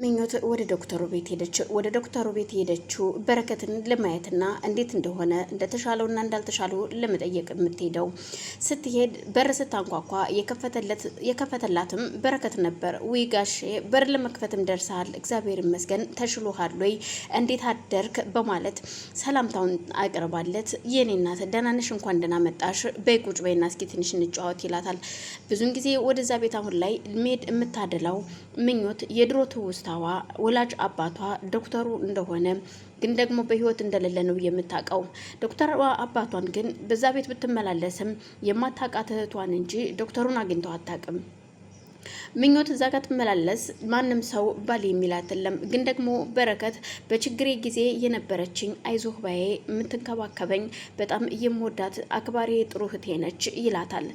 ምኞት ወደ ዶክተሩ ቤት ሄደች። ወደ ዶክተሩ ቤት ሄደችው በረከትን ለማየትና እንዴት እንደሆነ እንደተሻለውና እንዳልተሻለው ለመጠየቅ የምትሄደው ስትሄድ በር ስታንኳኳ የከፈተላትም በረከት ነበር። ውይ ጋሼ በር ለመክፈትም ደርሰሃል፣ እግዚአብሔር ይመስገን፣ ተሽሎሃል ወይ እንዴት አደርክ በማለት ሰላምታውን አቅርባለት የኔ እናት ደህና ነሽ? እንኳን ደህና መጣሽ፣ በይ ቁጭ በይና እስኪ ትንሽ እንጫወት ይላታል። ብዙን ጊዜ ወደዛ ቤት አሁን ላይ ሜድ የምታደላው ምኞት የድሮ ትውስታ ወላጅ አባቷ ዶክተሩ እንደሆነ ግን ደግሞ በህይወት እንደሌለ ነው የምታውቀው። ዶክተር አባቷን ግን በዛ ቤት ብትመላለስም የማታውቃት እህቷን እንጂ ዶክተሩን አግኝተው አታውቅም። ምኞት እዛ ጋር ትመላለስ ማንም ሰው ባል የሚላት የለም። ግን ደግሞ በረከት በችግሬ ጊዜ የነበረችኝ አይዞህ ባዬ የምትንከባከበኝ በጣም የምወዳት አክባሪ ጥሩ እህቴ ነች ይላታል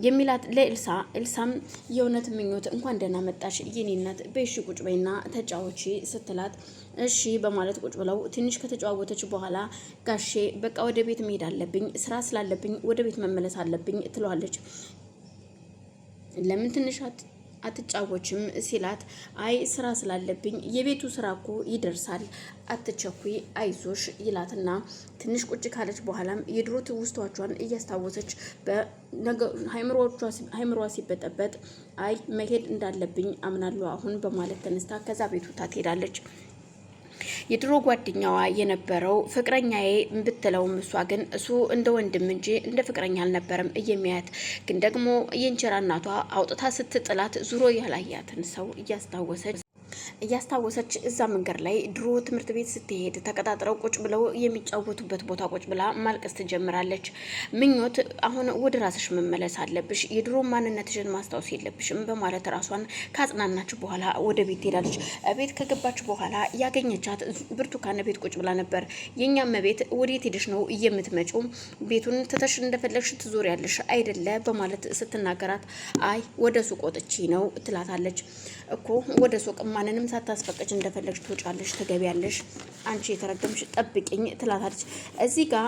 የሚላት ለኤልሳ። ኤልሳም የእውነት ምኞት እንኳን ደህና መጣሽ የኔ እናት፣ በእሺ ቁጭ በይና ተጫወቺ ስትላት እሺ በማለት ቁጭ ብለው ትንሽ ከተጫወተች በኋላ ጋሼ በቃ ወደ ቤት መሄድ አለብኝ፣ ስራ ስላለብኝ ወደ ቤት መመለስ አለብኝ ትለዋለች። ለምን ትንሽ አትጫወችም ሲላት አይ ስራ ስላለብኝ የቤቱ ስራ እኮ ይደርሳል፣ አትቸኩይ፣ አይዞሽ ይላትና ትንሽ ቁጭ ካለች በኋላም የድሮ ትውስቷቿን እያስታወሰች በሀይምሮዋ ሲበጠበጥ አይ መሄድ እንዳለብኝ አምናለሁ አሁን በማለት ተነስታ ከዛ ቤቱ ትሄዳለች። የድሮ ጓደኛዋ የነበረው ፍቅረኛዬ ብትለውም እሷ ግን እሱ እንደ ወንድም እንጂ እንደ ፍቅረኛ አልነበረም የሚያያት። ግን ደግሞ የእንጀራ እናቷ አውጥታ ስትጥላት ዙሮ ያላያትን ሰው እያስታወሰች እዛ መንገድ ላይ ድሮ ትምህርት ቤት ስትሄድ ተቀጣጥረው ቁጭ ብለው የሚጫወቱበት ቦታ ቁጭ ብላ ማልቀስ ትጀምራለች። ምኞት አሁን ወደ ራስሽ መመለስ አለብሽ፣ የድሮ ማንነትሽን ማስታወስ የለብሽም በማለት ራሷን ካጽናናች በኋላ ወደ ቤት ትሄዳለች። ቤት ከገባች በኋላ ያገኘቻት ብርቱካን ቤት ቁጭ ብላ ነበር። የኛም ቤት ወዴት ሄደሽ ነው የምትመጪው? ቤቱን ትተሽ እንደፈለግሽ ትዞሪያለሽ አይደለ በማለት ስትናገራት አይ ወደ ሱቅ ወጥቼ ነው ትላታለች። እኮ ወደ ሱቅ ማንንም ሳታስፈቅጅ እንደፈለግሽ ትወጫለሽ ትገቢያለሽ፣ አንቺ የተረገምሽ ጠብቂኝ ትላታለች። እዚህ ጋር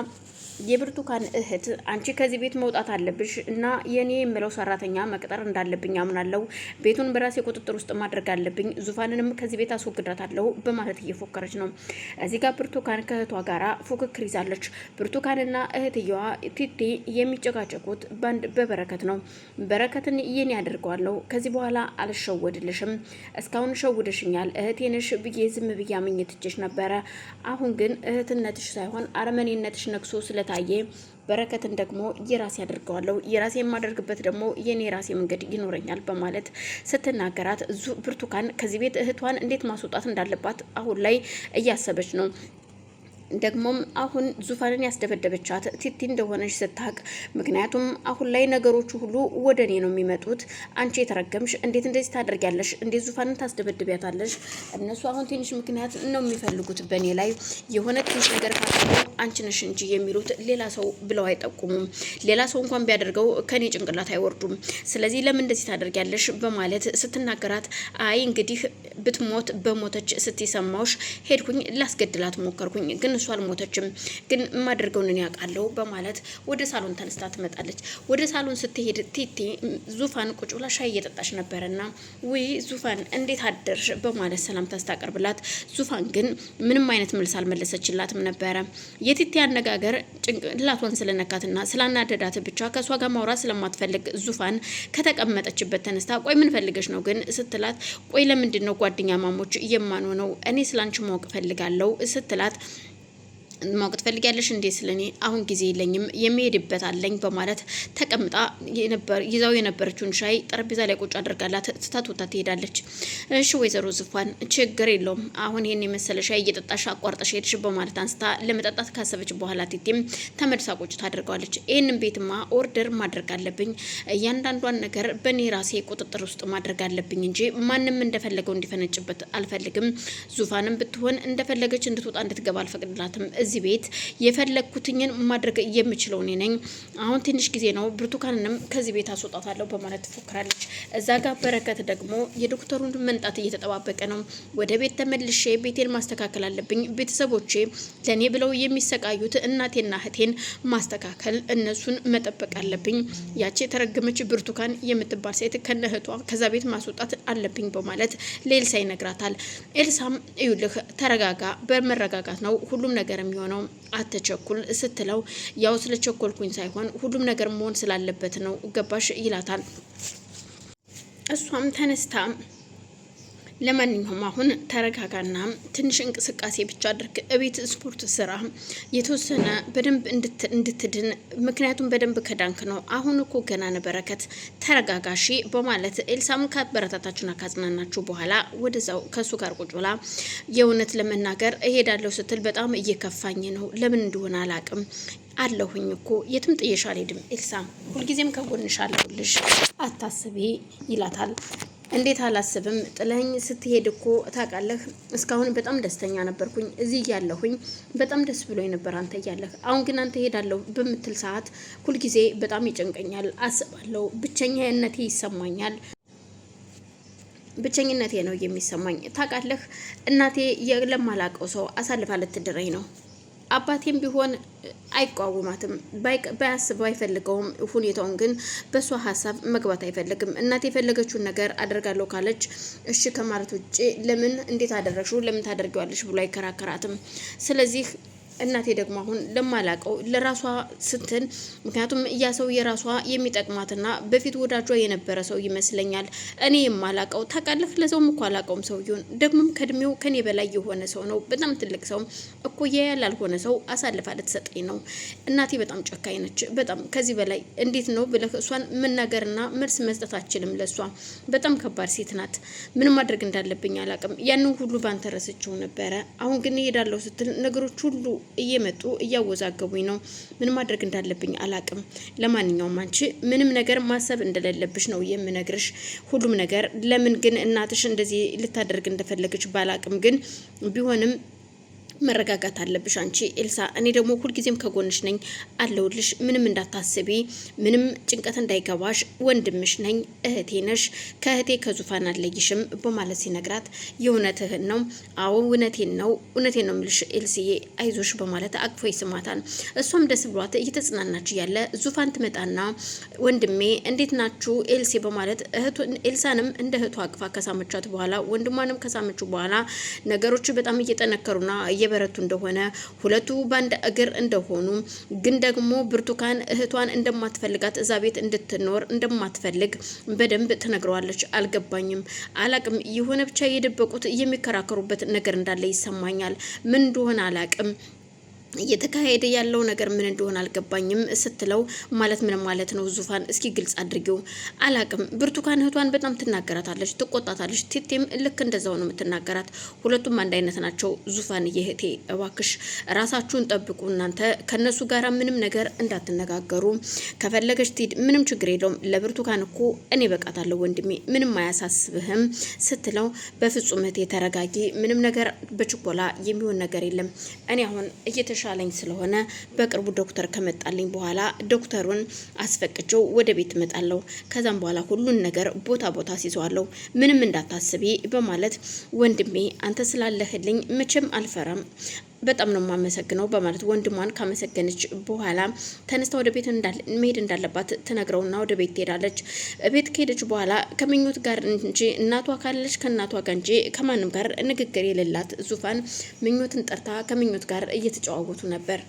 የብርቱካን እህት አንቺ ከዚህ ቤት መውጣት አለብሽ እና የኔ የምለው ሰራተኛ መቅጠር እንዳለብኝ አምናለሁ፣ ቤቱን በራሴ ቁጥጥር ውስጥ ማድረግ አለብኝ፣ ዙፋንንም ከዚህ ቤት አስወግዳታለሁ በማለት እየፎከረች ነው። እዚህ ጋር ብርቱካን ከእህቷ ጋራ ፉክክር ይዛለች። ብርቱካንና እህትየዋ ቲቲ የሚጨቃጨቁት በበረከት ነው። በረከትን የኔ ያደርገዋለሁ፣ ከዚህ በኋላ አልሸወድልሽም፣ እስካሁን ሸውደሽኛል፣ እህቴንሽ ብዬ ዝም ብዬ አመኘትችሽ ነበረ። አሁን ግን እህትነትሽ ሳይሆን አረመኔነትሽ ነክሶ ታዬ በረከትን ደግሞ የራሴ ያደርገዋለሁ፣ የራሴ የማደርግበት ደግሞ የኔ ራሴ መንገድ ይኖረኛል በማለት ስትናገራት ብርቱካን ከዚህ ቤት እህቷን እንዴት ማስወጣት እንዳለባት አሁን ላይ እያሰበች ነው። ደግሞም አሁን ዙፋንን ያስደበደበቻት ቲቲ እንደሆነች ስታቅ፣ ምክንያቱም አሁን ላይ ነገሮቹ ሁሉ ወደ እኔ ነው የሚመጡት። አንቺ የተረገምሽ እንዴት እንደዚህ ታደርጊያለሽ? እንዴት ዙፋንን ታስደበድቢያታለሽ? እነሱ አሁን ትንሽ ምክንያት ነው የሚፈልጉት በእኔ ላይ፣ የሆነ ትንሽ ነገር ካጠሩ አንቺ ነሽ እንጂ የሚሉት ሌላ ሰው ብለው አይጠቁሙም። ሌላ ሰው እንኳን ቢያደርገው ከኔ ጭንቅላት አይወርዱም። ስለዚህ ለምን እንደዚህ ታደርጊያለሽ በማለት ስትናገራት፣ አይ እንግዲህ ብትሞት በሞተች ስትሰማውሽ ሄድኩኝ ላስገድላት ሞከርኩኝ፣ ግን እሷ አልሞተችም፣ ግን የማደርገውን እኔ ያውቃለሁ በማለት ወደ ሳሎን ተነስታ ትመጣለች። ወደ ሳሎን ስትሄድ ቲቲ ዙፋን ቁጭ ብላ ሻይ እየጠጣች ነበርና ውይ ዙፋን እንዴት አደርሽ በማለት ሰላም ታስታቀርብላት፣ ዙፋን ግን ምንም አይነት መልስ አልመለሰችላትም ነበረ። የቲቲ አነጋገር ጭንቅላቷን ስለነካትና ስላናደዳት ብቻ ከሷ ጋር ማውራት ስለማትፈልግ ዙፋን ከተቀመጠችበት ተነስታ ቆይ ምን ፈልገሽ ነው ግን ስትላት፣ ቆይ ለምንድን ነው ጓደኛ ማሞች የማንሆነው? እኔ ስላንቺ ማወቅ ፈልጋለሁ ስትላት፣ ማወቅ ትፈልጊያለሽ እንዴ ስለኔ? አሁን ጊዜ የለኝም የሚሄድበት አለኝ በማለት ተቀምጣ ይዛው የነበረችውን ሻይ ጠረጴዛ ላይ ቁጭ አድርጋላት ትታቶታ ትሄዳለች። እሺ ወይዘሮ ዙፋን ችግር የለውም አሁን ይሄን የመሰለ ሻይ እየጠጣሽ አቋርጠሽ ሄድሽ በማለት አንስታ ለመጠጣት ካሰበች በኋላ ቲቲም ተመልሳ ቁጭ ታደርገዋለች። ይህንን ቤትማ ኦርደር ማድረግ አለብኝ፣ እያንዳንዷን ነገር በእኔ ራሴ ቁጥጥር ውስጥ ማድረግ አለብኝ እንጂ ማንም እንደፈለገው እንዲፈነጭበት አልፈልግም። ዙፋንም ብትሆን እንደፈለገች እንድትወጣ እንድትገባ አልፈቅድላትም። እዚህ ቤት የፈለግኩትኝን ማድረግ የምችለው እኔ ነኝ። አሁን ትንሽ ጊዜ ነው፣ ብርቱካንንም ከዚህ ቤት አስወጣታለሁ በማለት ትፎክራለች። እዛ ጋር በረከት ደግሞ የዶክተሩን መንጣት እየተጠባበቀ ነው። ወደ ቤት ተመልሼ ቤቴን ማስተካከል አለብኝ። ቤተሰቦቼ ለእኔ ብለው የሚሰቃዩት እናቴና እህቴን ማስተካከል፣ እነሱን መጠበቅ አለብኝ። ያቺ የተረገመች ብርቱካን የምትባል ሴት ከነ እህቷ ከዛ ቤት ማስወጣት አለብኝ በማለት ለኤልሳ ይነግራታል። ኤልሳም እዩልህ ተረጋጋ፣ በመረጋጋት ነው ሁሉም ነገር የሚሆነው፣ አትቸኩል ስትለው ያው ስለቸኮልኩኝ ሳይሆን ሁሉም ነገር መሆን ስላለበት ነው ገባሽ ይላታል። እሷም ተነስታ ለማንኛውም አሁን ተረጋጋና ትንሽ እንቅስቃሴ ብቻ አድርግ፣ እቤት ስፖርት ስራ የተወሰነ በደንብ እንድትድን፣ ምክንያቱም በደንብ ከዳንክ ነው። አሁን እኮ ገና ነው በረከት ተረጋጋሺ በማለት ኤልሳም ካበረታታችሁና ካጽናናችሁ በኋላ ወደዛው ከሱ ጋር ቁጭ ብላ የእውነት ለመናገር እሄዳለሁ ስትል በጣም እየከፋኝ ነው፣ ለምን እንደሆነ አላቅም አለሁኝ እኮ የትም ጥየሽ አልሄድም ኤልሳ፣ ሁልጊዜም ከጎንሽ አለሁልሽ አታስቢ ይላታል። እንዴት አላስብም? ጥለኝ ስትሄድ እኮ ታውቃለህ፣ እስካሁን በጣም ደስተኛ ነበርኩኝ። እዚህ እያለሁኝ በጣም ደስ ብሎኝ ነበር አንተ እያለህ። አሁን ግን አንተ ሄዳለሁ በምትል ሰዓት ሁልጊዜ በጣም ይጨንቀኛል፣ አስባለሁ፣ ብቸኛነቴ ይሰማኛል። ብቸኝነቴ ነው የሚሰማኝ። ታውቃለህ፣ እናቴ ለማላውቀው ሰው አሳልፋ ልትድረኝ ነው። አባቴም ቢሆን አይቋወማትም፣ ባያስብ አይፈልገውም ሁኔታውን፣ ግን በሷ ሀሳብ መግባት አይፈልግም። እናቴ የፈለገችውን ነገር አደርጋለሁ ካለች እሺ ከማለት ውጭ ለምን እንዴት አደረግሽው ለምን ታደርጊዋለሽ ብሎ አይከራከራትም። ስለዚህ እናቴ ደግሞ አሁን ለማላቀው ለራሷ ስትል፣ ምክንያቱም ያ ሰው የራሷ የሚጠቅማትና በፊት ወዳጇ የነበረ ሰው ይመስለኛል። እኔ የማላቀው ታውቃለህ፣ ለሰውም እኮ አላቀውም ሰውየውን፣ ደግሞም ከእድሜው ከኔ በላይ የሆነ ሰው ነው፣ በጣም ትልቅ ሰው እኮ ያላልሆነ ሰው አሳልፋ ልትሰጠኝ ነው። እናቴ በጣም ጨካኝ ነች፣ በጣም ከዚህ በላይ እንዴት ነው ብለህ እሷን መናገርና መልስ መስጠት አችልም። ለሷ በጣም ከባድ ሴት ናት። ምን ማድረግ እንዳለብኝ አላቅም። ያንን ሁሉ ባንተ ረስቼው ነበረ። አሁን ግን እሄዳለሁ ስትል ነገሮች ሁሉ እየመጡ እያወዛገቡኝ ነው። ምን ማድረግ እንዳለብኝ አላቅም። ለማንኛውም አንቺ ምንም ነገር ማሰብ እንደሌለብሽ ነው የምነግርሽ። ሁሉም ነገር ለምን ግን እናትሽ እንደዚህ ልታደርግ እንደፈለገች ባላቅም፣ ግን ቢሆንም መረጋጋት አለብሽ አንቺ ኤልሳ። እኔ ደግሞ ሁልጊዜም ከጎንሽ ነኝ አለሁልሽ። ምንም እንዳታስቢ፣ ምንም ጭንቀት እንዳይገባሽ፣ ወንድምሽ ነኝ፣ እህቴ ነሽ፣ ከእህቴ ከዙፋን አለይሽም በማለት ሲነግራት የእውነትህን ነው? አዎ እውነቴን ነው የምልሽ ኤልሲዬ፣ አይዞሽ በማለት አቅፎ ይስማታል። እሷም ደስ ብሏት እየተጽናናች ያለ ዙፋን ትመጣና ወንድሜ እንዴት ናችሁ ኤልሲ በማለት ኤልሳንም እንደ እህቷ አቅፋ ከሳመቻት በኋላ ወንድሟንም ከሳመችው በኋላ ነገሮች በጣም እየጠነከሩና እየበረቱ እንደሆነ፣ ሁለቱ ባንድ እግር እንደሆኑ፣ ግን ደግሞ ብርቱካን እህቷን እንደማትፈልጋት እዛ ቤት እንድትኖር እንደማትፈልግ በደንብ ትነግረዋለች። አልገባኝም፣ አላቅም፣ የሆነ ብቻ የደበቁት የሚከራከሩበት ነገር እንዳለ ይሰማኛል። ምን እንደሆነ አላቅም፣ እየተካሄደ ያለው ነገር ምን እንደሆነ አልገባኝም ስትለው፣ ማለት ምን ማለት ነው ዙፋን እስኪ ግልጽ አድርጊው። አላቅም። ብርቱካን እህቷን በጣም ትናገራታለች፣ ትቆጣታለች። ቴቴም ልክ እንደዛው ነው የምትናገራት። ሁለቱም አንድ አይነት ናቸው። ዙፋን እህቴ እባክሽ ራሳችሁን ጠብቁ፣ እናንተ ከነሱ ጋር ምንም ነገር እንዳትነጋገሩ፣ ከፈለገች ትሄድ ምንም ችግር የለውም። ለብርቱካን እኮ እኔ በቃታለሁ ወንድሜ፣ ምንም አያሳስብህም ስትለው፣ በፍጹም እህቴ ተረጋጊ፣ ምንም ነገር በችኮላ የሚሆን ነገር የለም። እኔ አሁን ሻለኝ ስለሆነ በቅርቡ ዶክተር ከመጣልኝ በኋላ ዶክተሩን አስፈቅጀው ወደ ቤት እመጣለሁ። ከዛም በኋላ ሁሉን ነገር ቦታ ሲይዘዋለሁ፣ ምንም እንዳታስቢ በማለት ወንድሜ አንተ ስላለህልኝ መቼም አልፈራም፣ በጣም ነው የማመሰግነው በማለት ወንድሟን ካመሰገነች በኋላ ተነስታ ወደ ቤት መሄድ እንዳለባት ትነግረውና ወደ ቤት ትሄዳለች። ቤት ከሄደች በኋላ ከምኞት ጋር እንጂ እናቷ ካለች ከእናቷ ጋር እንጂ ከማንም ጋር ንግግር የሌላት ዙፋን ምኞትን ጠርታ ከምኞት ጋር እየተጨዋወቱ ነበር።